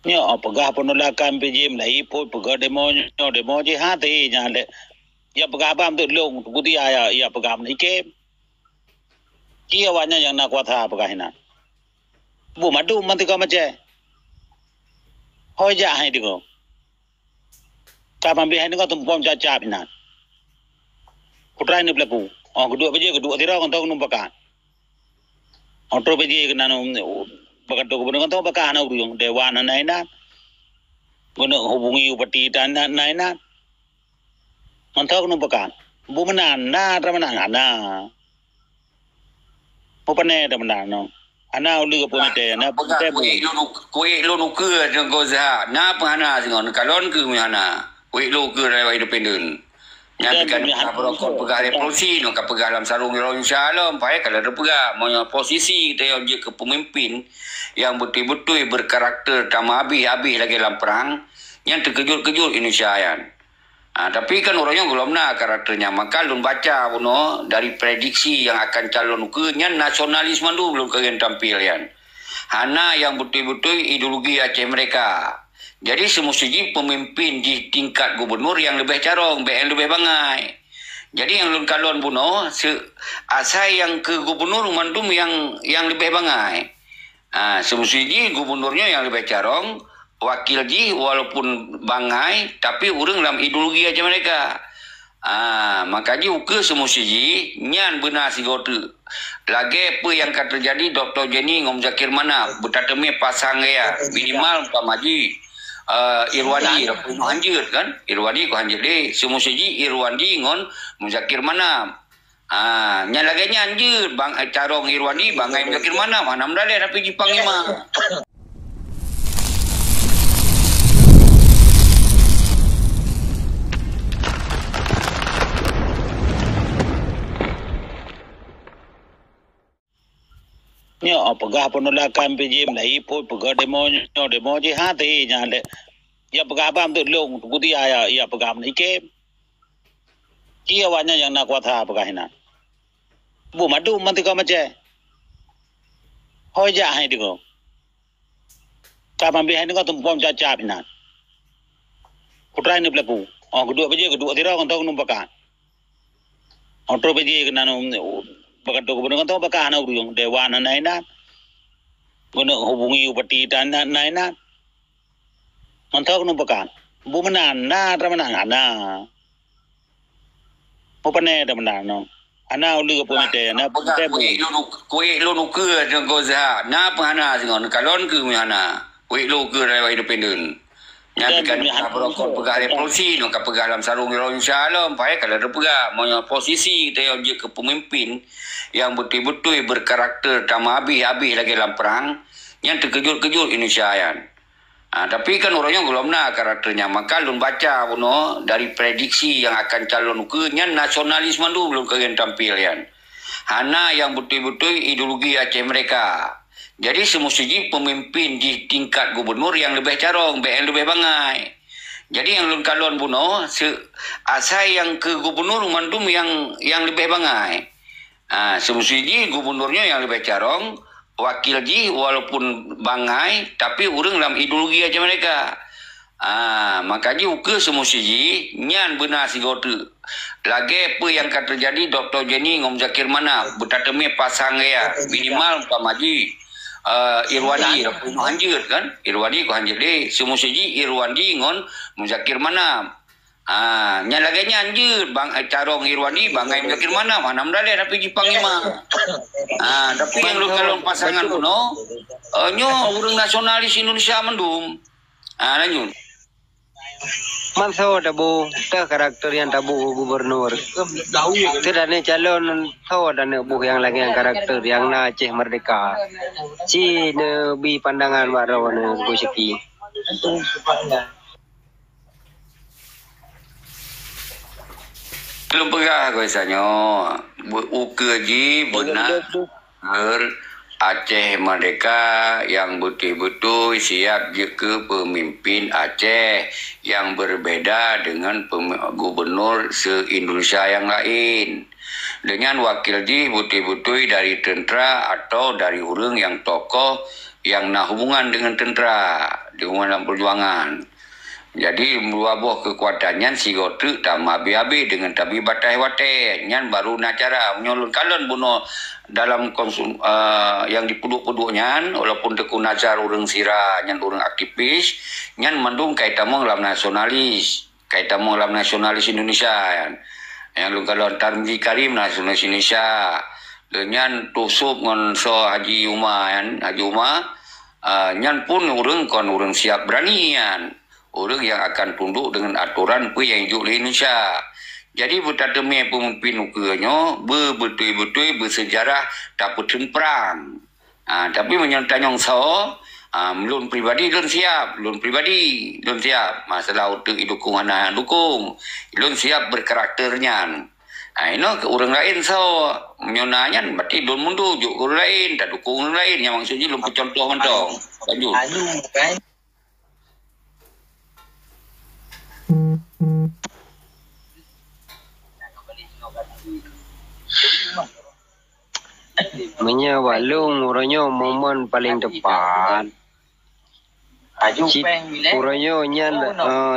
Nyo pegah penolakan PJ Melayu pun pegah demo je hati nyale. Ya pegah bam tu long kuti ya pegah menike. Kia wanya yang nak kuatha pegah hina. Bu madu manti ko mace. Hoja hai digo. Kapan bihan ko tumpom caca hina. Kutrai ni pelaku. Oh kedua tira kon tau numpakan. Otro PJ kenano bagat ko benar kon tau pakan urung dewan naina. Guna hubungi upati dan naina. Mantau numpakan. Bu menan na ramanan ana. Opane teman no. Ana uli ko pumite na pumite bu. Kuih lu nuker jeng goza. Na penghana singon kalon ke mihana. Kuih lu ke rawa independen. Nyatakan berokok pegah revolusi no pegah dalam sarung insya-Allah pai kalau ada pegah mau posisi kita yang ke pemimpin yang betul-betul berkarakter tama habis lagi dalam perang yang terkejut-kejut Indonesia yan. Tapi kan orangnya belum nak karakternya. Maka lu baca puno dari prediksi yang akan calon ke nyan nasionalisme dulu belum kalian tampil yan. Hana yang betul-betul ideologi Aceh mereka. Jadi semestinya pemimpin di tingkat gubernur yang lebih carong, yang lebih bangai. Jadi yang lun kalon puno asal yang ke gubernur mandum yang lebih bangai. Semestinya gubernurnya yang lebih carong, wakil ji walaupun bangai tapi urang dalam ideologi aja mereka. Makanya uke semestinya nyan benar si gotu. Lagi apa yang akan terjadi Dr. Jenny ngom Zakir mana bertatemi pasang ya minimal pamaji. Irwandi hanjir kan Irwandi ko hanjir deh semua seji Irwandi ngon Muzakir mana nyalaganya anjir bang carong Irwandi bangai Muzakir mana mdale tapi Jepang ima Nyo pegah penolakan PJ Melayu pun pegah demo je hati nyale. Ya pegah bam tu long kuti ya pegah menike. Kia wanya yang nak kuatha pegah hina. Bu madu manti ko mace. Hoja hai digo. Kapan bihan ko tumpom caca hina. Kutrai ni pelaku. Oh kedua tira kon tau numpakan. Otro PJ kenano bagat ko benar kon tau pakan urung dewan naina. Guna hubungi upati dan naina. Mantau numpakan. Bu menan na ramanan ana. Opane teman no. Ana uli ko pumite na pumite bu. Kuih lu nuker jeng goza. Na penghana singon kalon ke mihana. Kuih lu ke rawa independen. Nyatakan berokok pegah revolusi no pegah dalam sarung insya-Allah pai kalau ada pegah mau posisi kita yang ke pemimpin yang betul-betul berkarakter tama habis lagi dalam perang yang terkejut-kejut Indonesia yan. Tapi kan orangnya belum nak karakternya. Maka lu baca puno dari prediksi yang akan calon ke nyan nasionalisme dulu belum kalian tampil yan. Hana yang betul-betul ideologi Aceh mereka. Jadi semestinya pemimpin di tingkat gubernur yang lebih carong, yang lebih bangai. Jadi yang lun kalon puno asal yang ke gubernur mandum yang lebih bangai. Semestinya gubernurnya yang lebih carong, wakil ji walaupun bangai tapi urang dalam ideologi aja mereka. Makanya uke semestinya nyan benar si gotu. Lagi apa yang akan terjadi Dr. Jenny ngom Zakir mana bertatemi pasang ya minimal pamaji. Irwandi hanjir kan Irwandi ko hanjir deh semua seji Irwandi ngon Muzakir mana nyalaganya anjir bang carong Irwandi bangai Muzakir mana mdale tapi Jepang ima tapi yang lu kalau pasangan kuno nyo urang nasionalis Indonesia mendum lanjut Man tahu tabu tak karakter yang tabu gubernur. Tidak nih calon tahu ada nih buh yang lagi yang karakter yang na Aceh merdeka. Si bi pandangan baru nih kusiki. Belum pegah biasanya. Uke ji benar Aceh Merdeka yang betul-betul siap ke pemimpin Aceh yang berbeda dengan gubernur se-Indonesia yang lain. Dengan wakil di betul-betul dari tentera atau dari orang yang tokoh yang nak hubungan dengan tentera. dengan perjuangan. Jadi meluabuh kekuatannya si gotu tak mabi-abi dengan tabi batai wate nyan baru nak cara menyolon kalon bunuh dalam konsum yang dipuduk-puduknya walaupun teku nazar urang sira nyan urang aktivis nyan mandung kaitan dalam nasionalis Indonesia yang lu kalon Tarmizi Karim nasionalis Indonesia dengan tusuk ngon so Haji Umar nyan pun urang siap beranian orang yang akan tunduk dengan aturan apa yang hidup di Indonesia. Jadi bertademi pemimpin ukanya betul-betul bersejarah tak putun perang. Tapi menyantanyong so, belum pribadi belum siap. Masalah untuk dukung anak dukung, belum siap berkarakternya. Ini ke orang lain so menyonanya berarti belum mundur juk orang lain, tak dukung orang lain yang maksudnya belum contoh mentong. Lanjut. Walung orangnya momen paling depan. Orangnya nyan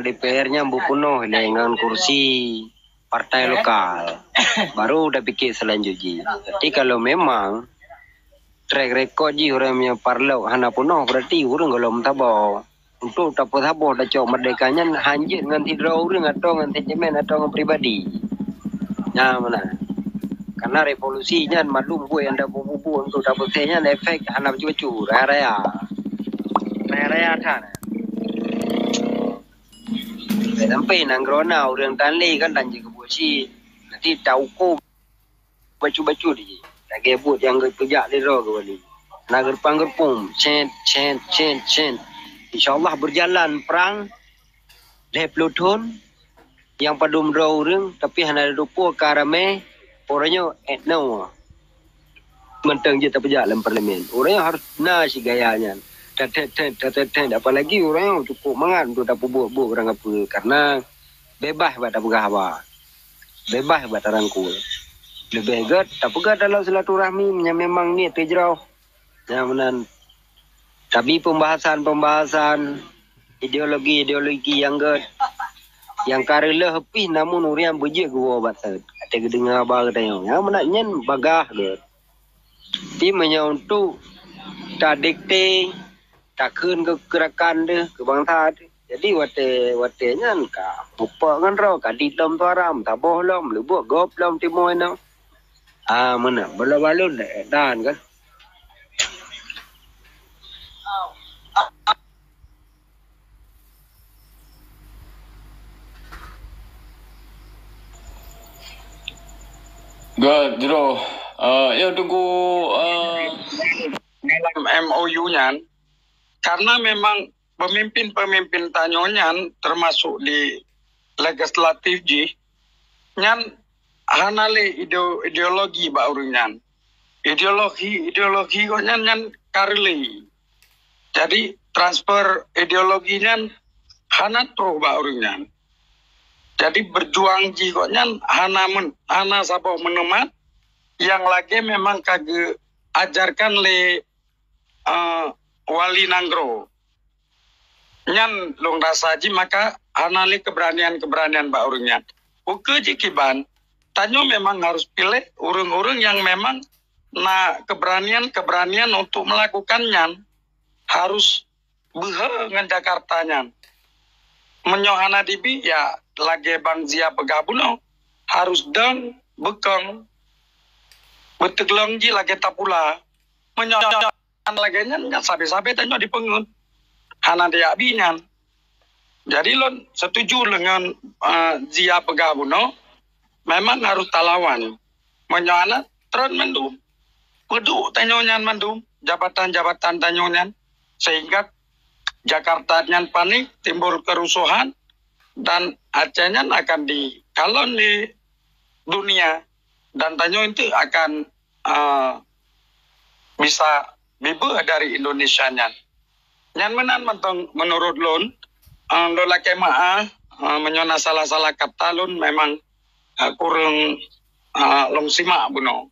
DPR-nya bupenuh dengan kursi partai lokal. Baru udah pikir selanjutnya. Jadi kalau memang track record ji orangnya parlau hana penuh berarti orang belum tahu. Untuk tapo-tapo dah cok merdekanya hanjir dengan tidak orang atau dengan sentimen atau dengan pribadi. Nah mana? Karena revolusinya malum gue yang dah bubu untuk dapatnya efek anak cucu raya kan. Sampai nanggrona orang tanli kan dan juga busi nanti tahu ko baju di. Lagi buat yang kerja di roh ke bali. Nagar panggerpum cent. InsyaAllah berjalan perang Lepluton yang padum dua orang tapi hanya ada 20 karame orangnya no mentang je tak berjalan parlimen orangnya harus nasi gayanya apalagi orangnya cukup mangan untuk tak buat orang apa karena bebas buat tak bergahawa bebas buat rangkul lebih gat tak pegat dalam silaturahmi memang ni terjerau yang menan. Tapi pembahasan ideologi yang karela hepih namun urian bejek gua batat. Ada kedengar abang tanya. Yang menaknya bagah ke. Ti menyontu tak dikte tak keun ke gerakan deh ke bangsa deh. Jadi wate nya ka upa ngan ro ka di dom tuaram tak boh lom lu buat gop lom timoi no. Mana balon dan kan. Gak, Jero. Ya tunggu dalam MOU-nya karena memang pemimpin-pemimpin tanyonya termasuk di legislatif ji nyan hanale ideologi ba urunyan ideologi kok nyan karli jadi transfer ideologinya hana tro ba urunyan. Jadi berjuang jikonya hana sabo menemat yang lagi memang kage ajarkan le wali nanggro. Nyan long rasaji maka hana le keberanian mbak urungnya. Uke jikiban tanyo memang harus pilih urung-urung yang memang keberanian untuk melakukannya harus behe dengan Jakartanya. Menyohana dibi ya lagi Bang Zia Pegabuno harus deng bekeng beteglong ji lagi tapula menyohana lagi nya sabe-sabe tanyo di pengun hana dia binyan jadi lon setuju dengan Zia Pegabuno memang harus talawan menyohana tron mendum peduk tanyonya mendum jabatan-jabatan tanyonya sehingga Jakarta nyan panik timbul kerusuhan dan Acehnya akan dikalon di dunia dan tanyo itu akan bisa bibu dari Indonesia nyan menan mentong menurut lon lola kemaah menyona salah kata lon memang kurang long simak buno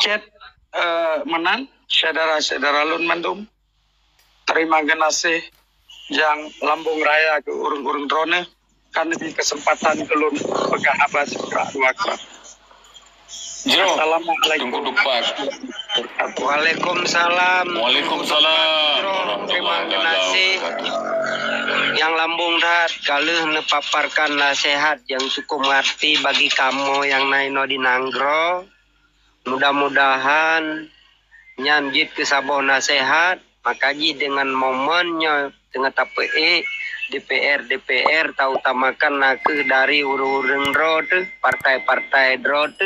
chat menan saudara lon mandum terima kasih yang lambung raya ke urung-urung drone karena di kesempatan belum pegah abas dua kerap. Jero. Assalamualaikum. Tunggu dupak. Waalaikumsalam. Waalaikumsalam. Terima kasih. Yang lambung rat kalau nepaparkan nasihat yang cukup mengerti bagi kamu yang naino di Nanggro. Mudah-mudahan nyamjit ke sabon nasihat makaji dengan momennya dengan tape DPR tahu utamakan nakeh dari urung-urung road partai-partai road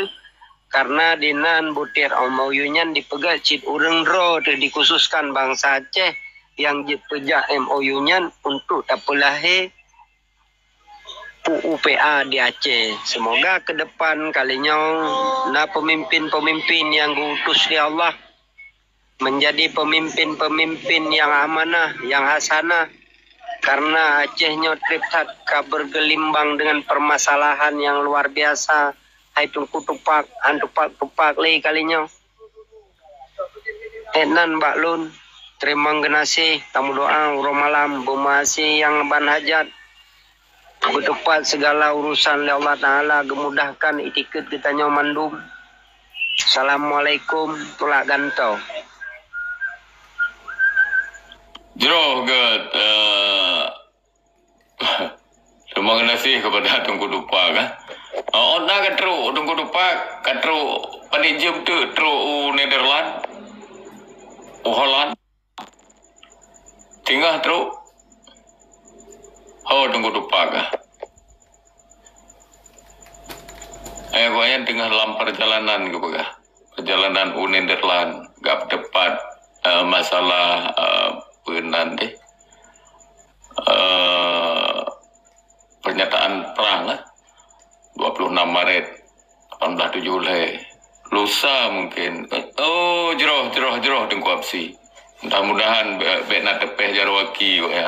karena dinan butir MOU-nya dipegang cit urung road dikhususkan bangsa Aceh yang dipejah MOU-nya untuk tapulahe UPA di Aceh. Semoga ke depan kalinya pemimpin-pemimpin yang diutus di Allah menjadi pemimpin-pemimpin yang amanah, yang hasanah. Karena Acehnya triptat bergelimbang dengan permasalahan yang luar biasa. Hai tupak, tupak lagi kalinya. Enan Mbak Lun, terima kasih. Tamu doa, malam, bumasi yang leban hajat. Bertepat segala urusan oleh Allah Ta'ala, gemudahkan itiket kita nyomandum. Assalamualaikum, tulak gantau. Jero God. Terima kasih kepada Tunggu Dupak kan. Ona katru Tunggu Dupak katru panijum tu tru Netherlands. Holland. Tinggal tru. Tunggu Dupak kan. Kau yang tengah dalam perjalanan ke begah. Perjalanan Netherlands gak tepat masalah nanti pernyataan perang 26 Maret 18 Julai lusa mungkin jeroh tengku apsi mudah-mudahan bek nak tepeh jarwaki kok ya.